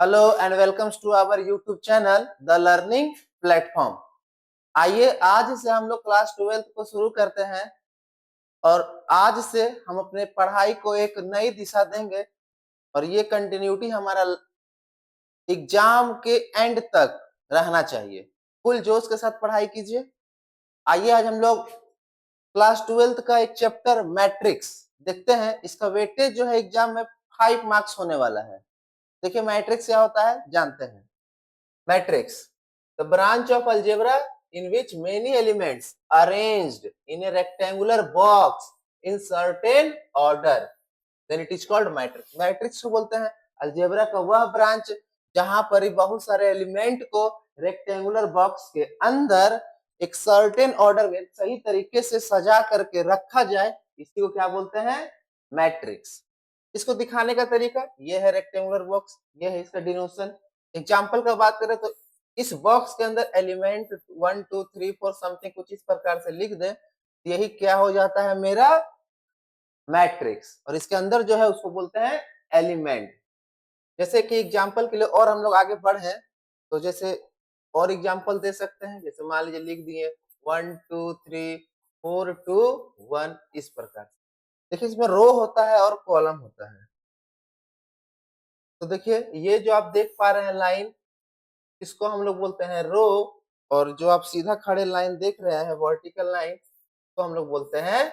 Hello and welcomes to our YouTube channel the learning platform. आइए आज से हम लोग क्लास 12th को शुरू करते हैं और आज से हम अपने पढ़ाई को एक नई दिशा देंगे और ये कंटिन्यूटी हमारा एग्जाम के एंड तक रहना चाहिए। फुल जोश के साथ पढ़ाई कीजिए। आइए आज हम लोग क्लास 12th का एक चैप्टर मैट्रिक्स देखते हैं। इसका वेटेज जो है एग्जाम में 5 मार्क्स होने वाला है। देखिए मैट्रिक्स क्या होता है जानते हैं। Matrix, the branch of algebra in which many elements arranged in a rectangular box in certain order, then it is called matrix. Matrix को बोलते हैं अलजेब्रा का वह ब्रांच जहां पर बहुत सारे एलिमेंट को रेक्टेंगुलर बॉक्स के अंदर एक सर्टेन ऑर्डर में सही तरीके से सजा करके रखा जाए, इसी को क्या बोलते हैं? मैट्रिक्स। इसको दिखाने का तरीका ये है, रेक्टेंगुलर बॉक्स, ये है इसका डिनोशन। एग्जाम्पल का बात करें तो इस बॉक्स के अंदर एलिमेंट 1 2 3 4 समथिंग कुछ इस प्रकार से लिख दे, यही क्या हो जाता है? मेरा मैट्रिक्स। और इसके अंदर जो है उसको बोलते हैं एलिमेंट। जैसे कि एग्जाम्पल के लिए और हम लोग आगे बढ़े तो जैसे और एग्जाम्पल दे सकते हैं। जैसे मान लीजिए लिख दिए 1 2 3 4 2 1 इस प्रकार। देखिए इसमें रो होता है और कॉलम होता है। तो देखिए ये जो आप देख पा रहे हैं लाइन, इसको हम लोग बोलते हैं रो, और जो आप सीधा खड़े लाइन देख रहे हैं वर्टिकल लाइन, तो हम लोग बोलते हैं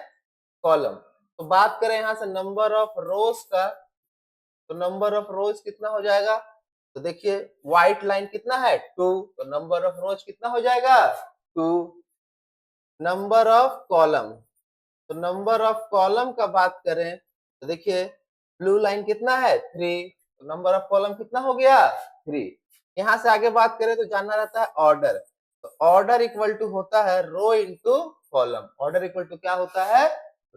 कॉलम। तो बात करें यहाँ से नंबर ऑफ रोज का, तो नंबर ऑफ रोज कितना हो जाएगा? तो देखिए व्हाइट लाइन कितना है? 2, तो नंबर ऑफ रोज कितना हो जाएगा? 2। नंबर ऑफ कॉलम, तो नंबर ऑफ कॉलम का बात करें तो देखिए ब्लू लाइन कितना है? 3, तो नंबर ऑफ कॉलम कितना हो गया? 3। यहां से आगे बात करें तो जानना रहता है ऑर्डर। तो ऑर्डर इक्वल टू होता है row into column. Order equal to क्या होता है?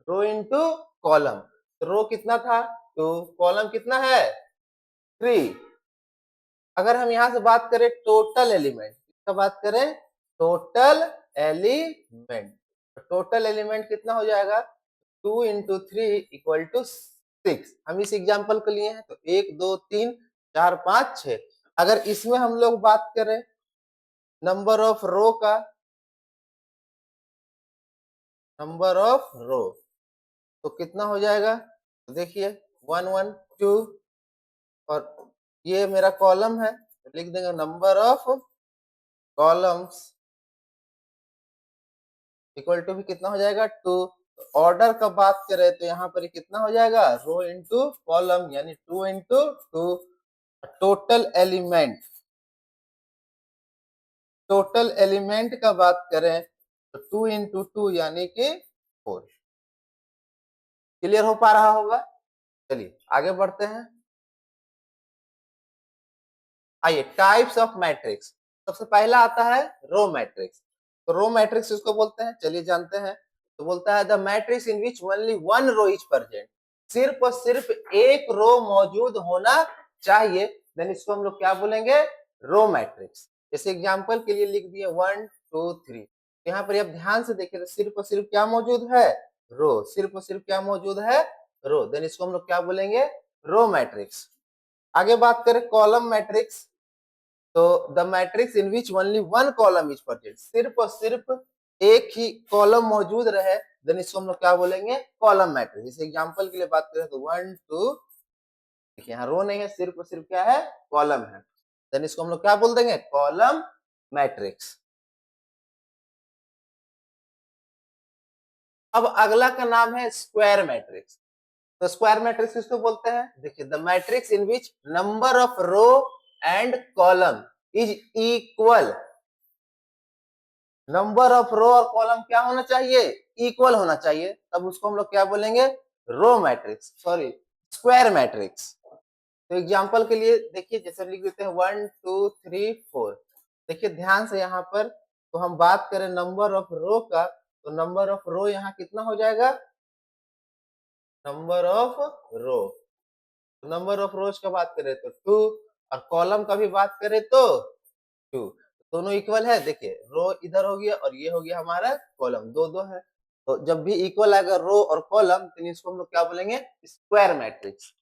Row into column. तो रो कितना था? 2, कॉलम कितना है? 3। अगर हम यहां से बात करें टोटल एलिमेंट, किसका बात करें? Total element. टोटल एलिमेंट कितना हो जाएगा? 2 इंटू 3 इक्वल टू 6। हम इस एग्जाम्पल को लिए हैं तो 1 2 3 4 5 6। अगर इसमें हम लोग बात करें नंबर ऑफ रो का, नंबर ऑफ रो तो कितना हो जाएगा? तो देखिए 1 1 2, और ये मेरा कॉलम है तो लिख देंगे number of columns equal to भी कितना हो जाएगा? 2। ऑर्डर का बात करें तो यहाँ पर कितना हो जाएगा? रो इंटू कॉलम, यानी 2 into 2। Total element, total element का बात करें तो 2 इंटू 2 यानी कि 4। क्लियर हो पा रहा होगा? चलिए आगे बढ़ते हैं। आइए टाइप्स ऑफ मैट्रिक्स। सबसे पहला आता है रो मैट्रिक्स। तो रो मैट्रिक्स इसको बोलते हैं, चलिए जानते हैं। तो बोलता है the matrix in which only one row is present, सिर्फ और सिर्फ एक रो मौजूद होना चाहिए, देन इसको हम लोग क्या बोलेंगे? Row matrix. जैसे एग्जांपल के लिए लिख दिए 1 2 3। यहाँ पर आप ध्यान से देखिए तो सिर्फ और सिर्फ क्या मौजूद है? रो। सिर्फ और सिर्फ क्या मौजूद है? रो। देन इसको हम लोग क्या बोलेंगे? Row matrix. आगे बात करें कॉलम मैट्रिक्स, तो the matrix in which only one column is present, सिर्फ और सिर्फ एक ही कॉलम मौजूद रहे, देन इसको हम लोग क्या बोलेंगे? Column matrix. जैसे एग्जांपल के लिए बात करें तो 1 2, देखिए यहाँ रो नहीं है, सिर्फ और सिर्फ क्या है? कॉलम है, देन इसको हम लोग क्या बोल देंगे? Column matrix. अब अगला का नाम है स्क्वायर मैट्रिक्स। तो स्क्वायर मैट्रिक्स किसको बोलते हैं? देखिए the matrix in which number of row and column is equal. Number of row और कॉलम क्या होना चाहिए? इक्वल होना चाहिए, तब उसको हम लोग क्या बोलेंगे? Row matrix, sorry square matrix. तो एग्जांपल के लिए देखिए जैसे लिख देते हैं 1 2 3 4। देखिए ध्यान से यहाँ पर, तो हम बात करें नंबर ऑफ रो का, तो नंबर ऑफ रो यहाँ कितना हो जाएगा? Number of row, number of rows का बात करें तो 2, और कॉलम का भी बात करें तो 2। दोनों इक्वल है। देखिए रो इधर हो गया और ये हो गया हमारा कॉलम, दो दो है। तो जब भी इक्वल आएगा रो और कॉलम तो इसको हम लोग क्या बोलेंगे? Square matrix.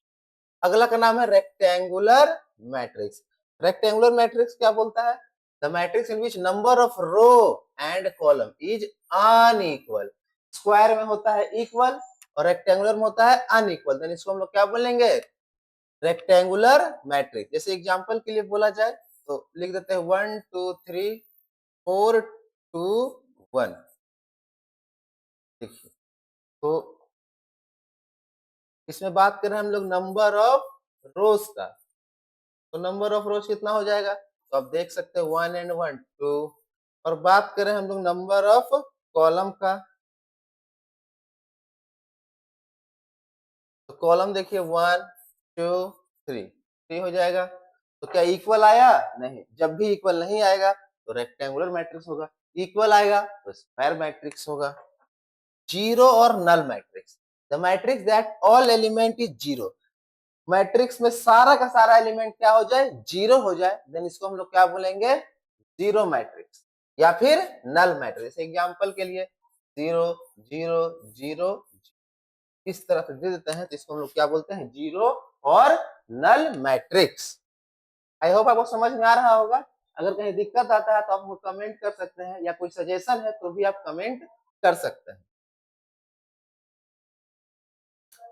अगला का नाम है रेक्टेंगुलर मैट्रिक्स। रेक्टेंगुलर मैट्रिक्स क्या बोलता है? The matrix in which number of row and column is unequal. Square में होता है इक्वल और रेक्टेंगुलर में होता है अनइक्वल, देन इसको हम लोग क्या बोलेंगे? Rectangular matrix. जैसे एग्जांपल के लिए बोला जाए तो लिख देते हैं 1 2 3 4 2 1। देखिए, तो इसमें बात कर रहे हैं हम लोग नंबर ऑफ रोज का, तो नंबर ऑफ रोज कितना हो जाएगा? तो आप देख सकते हैं 1 एंड 1 2। और बात करें हम लोग नंबर ऑफ कॉलम का, तो कॉलम देखिए 1 2 3 3 हो जाएगा। तो क्या इक्वल आया? नहीं। जब भी इक्वल नहीं आएगा तो रेक्टेंगुलर मैट्रिक्स होगा, इक्वल आएगा तो स्क्वायर मैट्रिक्स होगा। जीरो और null matrix, the matrix that all element is zero. Matrix में सारा का सारा एलिमेंट क्या हो जाए? जीरो हो जाए, देन इसको हम लोग क्या बोलेंगे? जीरो मैट्रिक्स या फिर नल मैट्रिक्स। एग्जांपल के लिए 0 0 0 इस तरह से दे देते हैं तो इसको हम लोग क्या बोलते हैं? जीरो और नल मैट्रिक्स। आई होप आपको समझ में आ रहा होगा। अगर कहीं दिक्कत आता है तो आप कमेंट कर सकते हैं, या कोई सजेशन है तो भी आप कमेंट कर सकते हैं।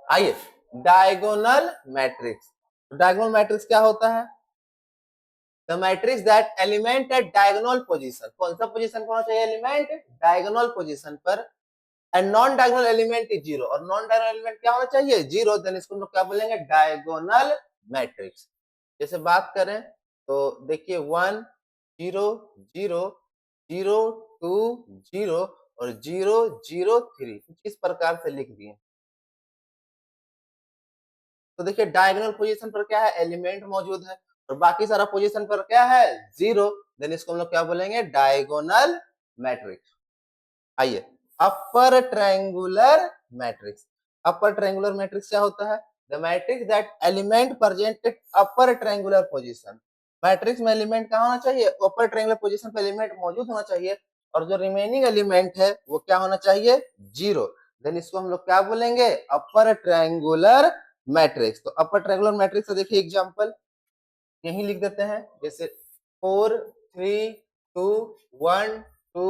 आइए, डायगोनल मैट्रिक्स। डायगोनल मैट्रिक्स क्या होता है? The matrix that element at diagonal position. कौन सा पोजीशन पर होना चाहिए एलिमेंट? डायगोनल पोजीशन पर। And non diagonal element is zero, और नॉन डायगोनल एलिमेंट क्या होना चाहिए? जीरो, देन इसको हम लोग क्या बोलेंगे? Diagonal matrix. जैसे बात करें तो देखिए 1 0 0 0 2 0 और 0 0 3 कुछ इस प्रकार से लिख दिए। तो देखिए डायगोनल पोजीशन पर क्या है? एलिमेंट मौजूद है, और बाकी सारा पोजीशन पर क्या है? जीरो, देन इसको हम लोग क्या बोलेंगे? Diagonal matrix. आइए, upper triangular matrix. Upper triangular matrix क्या होता है? The matrix that element presented upper triangular position. Matrix में एलिमेंट कहाँ होना चाहिए? अपर ट्रायंगुलर पोजीशन पर एलिमेंट मौजूद होना चाहिए, और जो रिमेनिंग एलिमेंट है वो क्या होना चाहिए? जीरो, देन इसको हम लोग क्या बोलेंगे? अपर ट्रायंगुलर मैट्रिक्स। तो अपर ट्रायंगुलर मैट्रिक्स का देखिए एग्जांपल यही लिख देते हैं, जैसे 4 3 2 1 2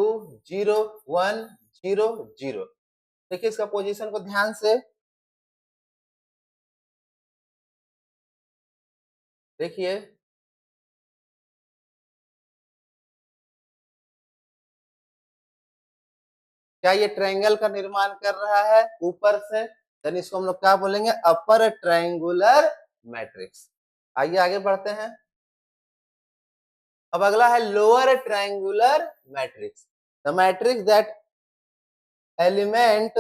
0 1 0 0। देखिए इसका पोजीशन को ध्यान से देखिए, क्या ये ट्रायंगल का निर्माण कर रहा है ऊपर से? देन इसको हम लोग क्या बोलेंगे? अपर ट्रायंगुलर मैट्रिक्स। आइए आगे बढ़ते हैं। अब अगला है lower triangular matrix. The matrix that element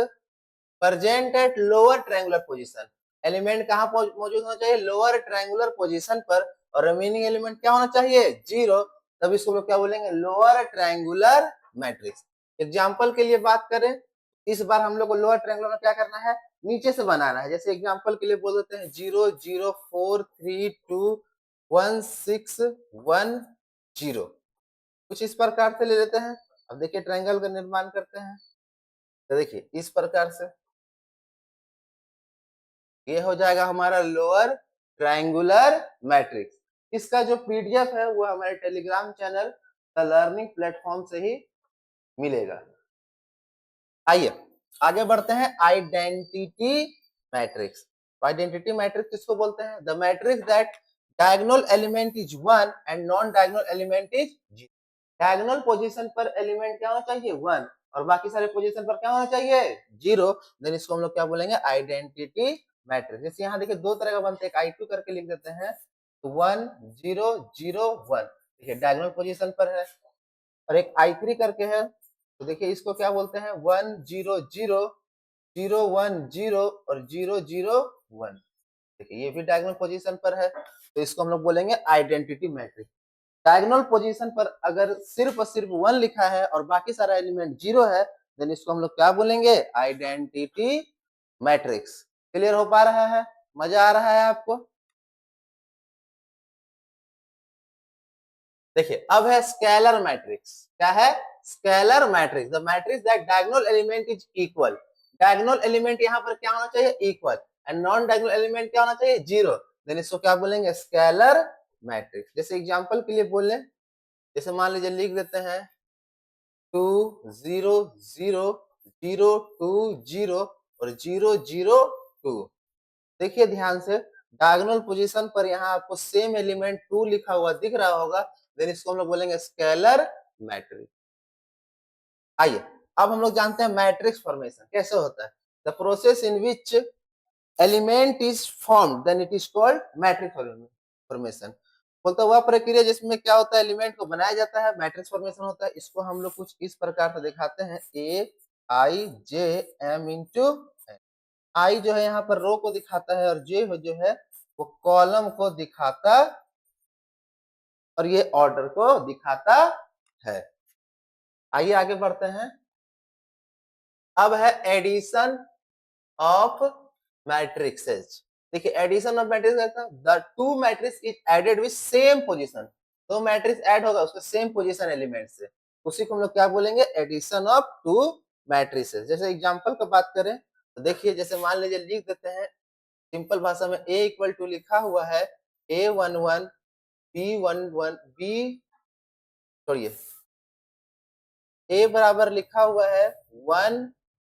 present at lower triangular position. Element कहां मौजूद होना चाहिए? लोअर ट्रायंगुलर पोजीशन पर, और रिमेनिंग एलिमेंट क्या होना चाहिए? जीरो, तब इसको लोग क्या बोलेंगे? Lower triangular matrix. एग्जांपल के लिए बात करें, इस बार हम लोग को लोअर ट्रायंगुलर में क्या करना है? नीचे से बनाना है। जैसे एग्जांपल के लिए बोल देते हैं 0 0 4 3 2 1 6 1 0, कुछ इस प्रकार से ले लेते हैं। अब देखिए ट्रायंगल का निर्माण करते हैं, तो देखिए इस प्रकार से ये हो जाएगा हमारा लोअर ट्रायंगुलर मैट्रिक्स। इसका जो पीडीएफ है वो हमारे Telegram channel the learning platform से ही मिलेगा। आइए आगे बढ़ते हैं। Identity matrix. आइडेंटिटी मैट्रिक्स किसको बोलते हैं? The matrix that diagonal element is 1 and non diagonal element is 0। Diagonal position पर एलिमेंट क्या होना चाहिए? 1, और बाकी सारे पोजीशन पर क्या होना चाहिए? 0, देन इसको हम लोग क्या बोलेंगे? Identity matrix. जैसे यहाँ देखिए दो तरह का बनते हैं, I2 करके लिख देते हैं, तो 1 0 0 1 देखिए डायगोनल पोजीशन पर है, और एक I3 करके है, तो देखिए इसको क्या बोलते हैं? 1 0 0 0 1 0 और 0 0 1। देखिए ये भी डायगोनल पोजीशन पर है, तो इसको हम लोग बोलेंगे आइडेंटिटी मैट्रिक्स। डायगोनल पोजीशन पर अगर सिर्फ और सिर्फ 1 लिखा है और बाकी सारा एलिमेंट 0 है, देन इसको हम लोग क्या बोलेंगे? Identity matrix. क्लियर हो पा रहा है? मजा आ रहा है आपको? देखिए अब है स्केलर मैट्रिक्स। क्या है? Scalar matrix. The matrix that diagonal element is equal. Diagonal element यहाँ पर क्या होना चाहिए? Equal, and non diagonal element क्या होना चाहिए? 0। देन इसको क्या बोलेंगे, स्केलर मैट्रिक्स। जैसे एग्जांपल के लिए बोले, जैसे मान लीजिए लिख देते हैं 2 0 0 0 2 0 और 0 0 2। देखिए ध्यान से, डायगोनल पोजीशन पर यहाँ आपको सेम एलिमेंट 2 लिखा हुआ दिख रहा होगा, देन इसको हम लोग बोलेंगे स्केलर मैट्रिक्स। आइए अब हम लोग जानते हैं मैट्रिक्स फॉर्मेशन कैसे होता है। The process in which element is formed then it is called matrix formation. बोलता वह प्रक्रिया जिसमें क्या होता है, एलिमेंट को बनाया जाता है, मैट्रिक्स फॉर्मेशन होता है। इसको हम लोग कुछ इस प्रकार से दिखाते हैं, ए आई जे एम इंटू आई जो है यहाँ पर रो को दिखाता है, और जे जो है वो कॉलम को दिखाता और ये ऑर्डर को दिखाता है। आइए आगे बढ़ते हैं। अब है एडिशन ऑफ मैट्रिक्सेस। देखिए addition of matrix, the two matrix is added with same position. तो मैट्रिक्स ऐड होगा उसके सेम पोजीशन एलिमेंट से, उसी को हम लोग क्या बोलेंगे, एडिशन ऑफ टू मैट्रिक्सेस। जैसे एग्जांपल का बात करें तो देखिए, जैसे मान लीजिए लिख देते हैं सिंपल भाषा में, a इक्वल टू लिखा हुआ है a11 b11 b छोड़िए a बराबर लिखा हुआ है 1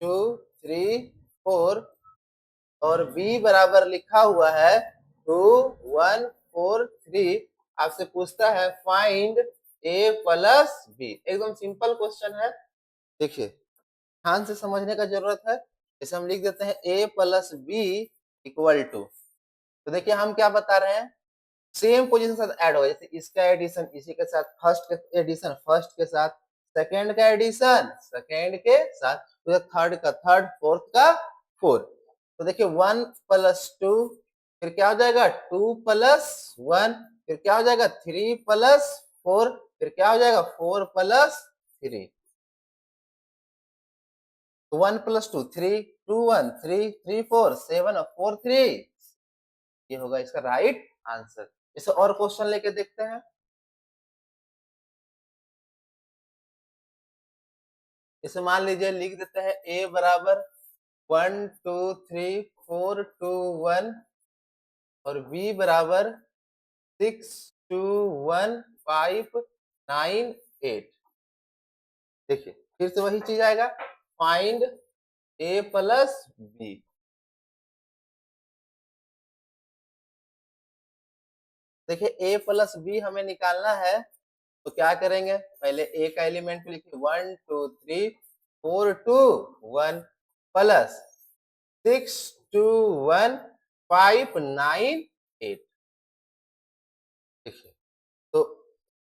2 3 4 और b बराबर लिखा हुआ है 2 1 4 3। आपसे पूछता है फाइंड a प्लस b। एकदम सिंपल क्वेश्चन है, देखिए ध्यान से समझने का जरूरत है। जैसे हम लिख देते हैं a plus B equal to, तो देखिए हम क्या बता रहे हैं, सेम पोजीशन के साथ ऐड होगा। जैसे इसका एडिशन इसी के साथ, फर्स्ट का एडिशन फर्स्ट के साथ, सेकंड का एडिशन सेकंड के साथ, तो थर्ड का थर्ड, फोर्थ का फोर्थ। तो देखिए 1 प्लस 2, फिर क्या हो जाएगा 2 प्लस 1, फिर क्या हो जाएगा 3 प्लस 4, फिर क्या हो जाएगा 4 प्लस 3। 1 प्लस 2 3 2 1 3 3 4 7 और 4 3, ये होगा इसका राइट आंसर। इसे और क्वेश्चन लेके देखते हैं। इसे मान लीजिए लिख देते हैं a बराबर 1 2 3 4 2 1 और b बराबर 6 2 1 5 9 8। देखिए फिर से वही चीज आएगा, फाइंड a प्लस b। देखिए a प्लस b हमें निकालना है, तो क्या करेंगे, पहले a का एलिमेंट लिखिए 1 2 3 4 2 1 प्लस 6 2 1 5 9 8। देखिए तो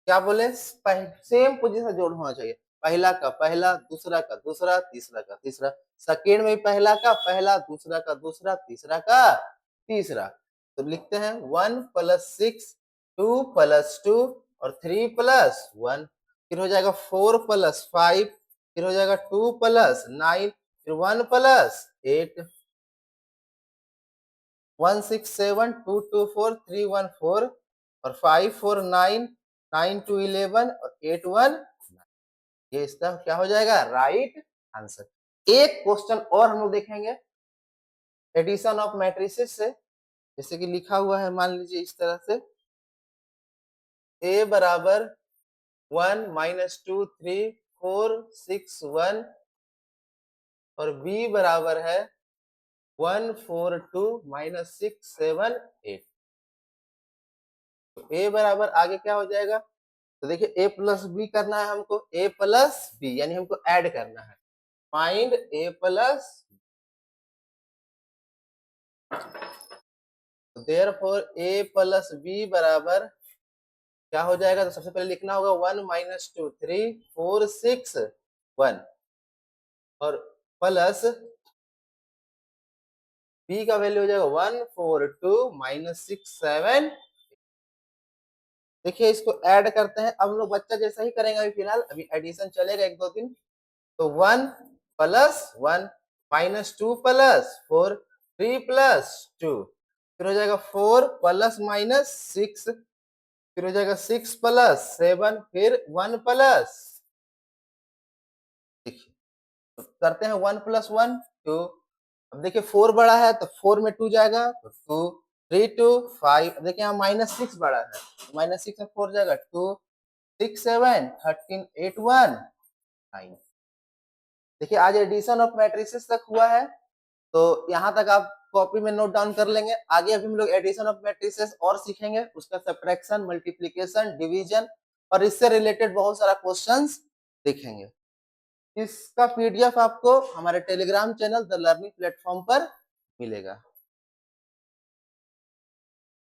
क्या बोले, सेम पोजीशन जोड़ होना चाहिए, पहला का पहला, दूसरा का दूसरा, तीसरा का तीसरा। सेकेंड में पहला का पहला, दूसरा का दूसरा, तीसरा का तीसरा। तो लिखते हैं 1 प्लस 6 2 प्लस 2 और 3 प्लस 1, फिर हो जाएगा 4 प्लस 5, फिर हो जाएगा 2 प्लस 9, फिर 1 प्लस 8। 1 6 7 2 2 4 3 1 4 और 5 4 9 9 2 11 और 8 1 9। ये इसका क्या हो जाएगा, राइट आंसर। एक क्वेश्चन और हम लोग देखेंगे एडिशन ऑफ मैट्रिसेस से। जैसे कि लिखा हुआ है, मान लीजिए इस तरह से, a बराबर 1 माइनस 2 3 4 6 1 और b बराबर है 1 4 2 माइनस 6 7 8। तो a बराबर आगे क्या हो जाएगा, तो देखिए a प्लस बी करना है हमको, a प्लस बी यानी हमको ऐड करना है, find a plus. Therefore a plus B बराबर क्या हो जाएगा, तो सबसे पहले लिखना होगा 1 माइनस 2 3 4 6 1 और प्लस b का वैल्यू हो जाएगा 1 4 2 माइनस 6 7। देखिए इसको ऐड करते हैं, अब हम लोग बच्चा जैसा ही करेंगे अभी फिलहाल, अभी एडिशन चलेगा एक दो दिन। तो 1 प्लस 1 माइनस 2 प्लस 4 3 प्लस 2, फिर हो जाएगा 4 प्लस माइनस 6, फिर हो जाएगा 6 प्लस 7, फिर 1 प्लस। देखिए तो करते हैं 1 प्लस 1 2। अब देखिए 4 बड़ा है तो 4 में 2 जाएगा तो 2, 3 2 5, देखिए यहाँ -6 बड़ा है, -6 में 4 जाएगा, 2 6 7 13 8 1 9। देखिए आज एडिशन ऑफ मैट्रिसेस तक हुआ है, तो यहाँ तक आप कॉपी में नोट डाउन कर लेंगे। आगे अभी हम लोग एडिशन ऑफ मैट्रिसेस और सीखेंगे, उसका सब्ट्रैक्शन, मल्टीप्लिकेशन, डिवीजन और इससे रिलेटेड बहुत सारा क्वेश्चंस देखेंगे। इसका पीडीएफ आपको हमारे Telegram channel the learning platform पर मिलेगा।